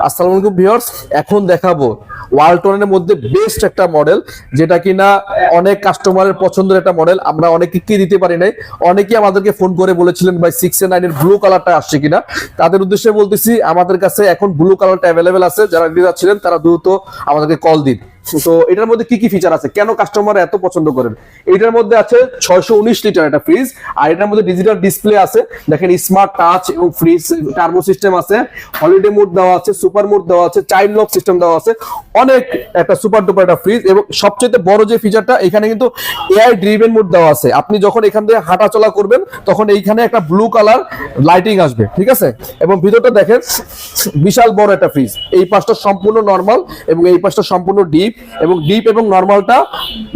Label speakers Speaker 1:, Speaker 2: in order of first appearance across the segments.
Speaker 1: আসসালামু আলাইকুম ভিউয়ার্স, এখন দেখাবো ওয়ালটনের মধ্যে বেস্ট একটা মডেল, যেটা কিনা অনেক কাস্টমারের পছন্দের একটা মডেল। আমরা অনেকে কি দিতে পারি নাই, অনেকেই আমাদেরকে ফোন করে বলেছিলেন ভাই 6A9 এর ব্লু কালারটা আসছে কিনা। তাদের উদ্দেশ্যে বলতেছি আমাদের কাছে এখন ব্লু কালারটা অ্যাভেলেবেল আছে। যারা নিতে যাচ্ছিলেন তারা দ্রুত আমাদেরকে কল দিন। তো এটার মধ্যে কি কি ফিচার আছে, কেন কাস্টমার এত পছন্দ করেন? এটার মধ্যে আছে 619 লিটার একটা ফ্রিজ, আর এটার মধ্যে ডিজিটাল ডিসপ্লে আছে। দেখেন স্মার্ট টাচ এবং ফ্রিজ টার্বো সিস্টেম আছে, হলিডে মোড দেওয়া আছে, সুপার মোড দেওয়া আছে, চাইল্ড লক সিস্টেম দেওয়া আছে। অনেক একটা সুপার ডুপার একটা ফ্রিজ। এবং সবচেয়ে বড় যে ফিচারটা, এখানে কিন্তু এআই ড্রিভেন মোড দেওয়া আছে। আপনি যখন এখান থেকে হাঁটা চলা করবেন তখন এইখানে একটা ব্লু কালার লাইটিং আসবে, ঠিক আছে? এবং ভিতরটা দেখেন বিশাল বড় একটা ফ্রিজ। এই পাশটা সম্পূর্ণ নরমাল এবং এই পাশটা সম্পূর্ণ ডিপ, এবং ডিপ এবং নরমালটা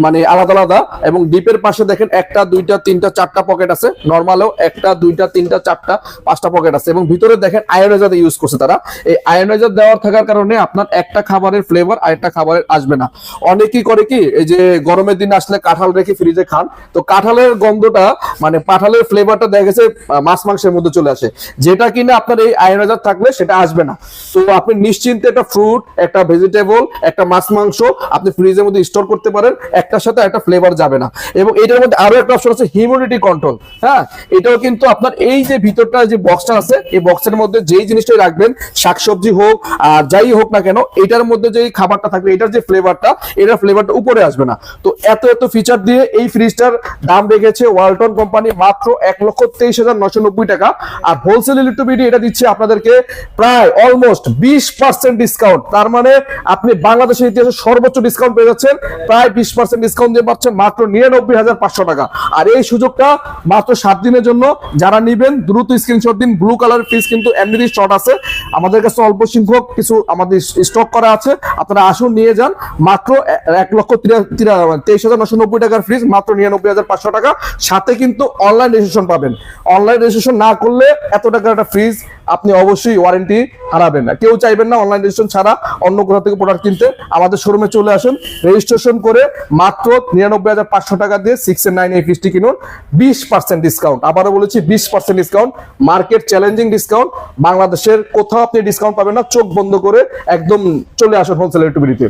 Speaker 1: মানে আলাদা আলাদা। এবং ডিপের পাশে দেখেন 1টা 2টা 3টা 4টা পকেট আছে, নরমালেও 1টা 2টা 3টা 4টা 5টা পকেট আছে। এবং ভিতরে দেখেন আয়োনাইজার ইউজ করছে তারা। এই আয়োনাইজার দেওয়ার থাকার কারণে আপনার একটা খাবারের ফ্লেভার আরেকটা খাবারের আসবে না। অনেকেই করে কি, এই যে গরমের দিন আসলে কাঁঠাল রেখে ফ্রিজে খান, তো কাঁঠালের গন্ধটা মানে কাঁঠালের ফ্লেভারটা দেখা গেছে মাছ মাংসের মধ্যে চলে আসে, যেটা কিনা আপনার এই আয়োনাইজার থাকলে সেটা আসবে না। তো আপনি নিশ্চিন্তে একটা ফ্রুট, একটা ভেজিটেবল, একটা মাছ মাংস আপনি ফ্রিজের মধ্যে স্টোর করতে পারেন, একটার সাথে একটা ফ্লেভার যাবে না। এবং এটার মধ্যে আরো একটা অপশন আছে হিউমিডিটি কন্ট্রোল। হ্যাঁ, এটাও কিন্তু আপনার এই যে ভিতরটা যে বক্সটা আছে, এই বক্সের মধ্যে যেই জিনিসটাই রাখবেন, শাকসবজি হোক আর যাই হোক না কেন, এটার মধ্যে যে খাবারটা থাকবে, এটার যে ফ্লেভারটা, এটার ফ্লেভারটা উপরে আসবে না। তো এত এত ফিচার দিয়ে এই ফ্রিজটার দাম রেখেছে ওয়ালটন কোম্পানি মাত্র 1,23,990 টাকা। আর হোলসেল ইলেকট্রিবিটি এটা দিচ্ছে আপনাদেরকে প্রায় অলমোস্ট 20% ডিসকাউন্ট। তার মানে আপনি বাংলাদেশের ইতিহাসে সর্বোচ্চ ডিসকাউন্ট পেয়ে যাচ্ছেন। প্রায় 20% ডিসকাউন্ট দিয়ে পাচ্ছেন মাত্র 99,500 টাকা। আর এই সুযোগটা মাত্র 7 দিনের জন্য। যারা নিবেন দ্রুত স্ক্রিনশট দিন। ব্লু কালার ফ্রিজ কিন্তু এমনিতেই শর্ট আছে, আমাদের কাছে অল্প সংখ্যক কিছু আমাদের স্টক করা আছে। আপনারা আসুন নিয়ে যান। মাত্র 1,23,990 টাকার ফ্রিজ মাত্র 99,500 টাকা। সাথে কিন্তু অনলাইন রেজিস্ট্রেশন পাবেন। অনলাইন রেজিস্ট্রেশন না করলে এত টাকার একটা ফ্রিজ আপনি অবশ্যই ওয়ারেন্টি হারাবেন না। কেউ চাইবেন না অনলাইন রেজিস্ট্রেশন ছাড়া অন্য কোথাও থেকে প্রোডাক্ট কিনতে। আমাদের শোরুমে চলে আসুন, রেজিস্ট্রেশন করে মাত্র 99,500 টাকা দিয়ে 6A9 এই ফ্রিজটি কিনুন। 20% ডিসকাউন্ট, আবারও বলেছি 20% ডিসকাউন্ট, মার্কেট চ্যালেঞ্জিং ডিসকাউন্ট। বাংলাদেশের কোথাও আপনি ডিসকাউন্ট পাবেন না। চোখ বন্ধ করে একদম চলে আসুন হোলসেল ইলেকট্রিবিটিতে।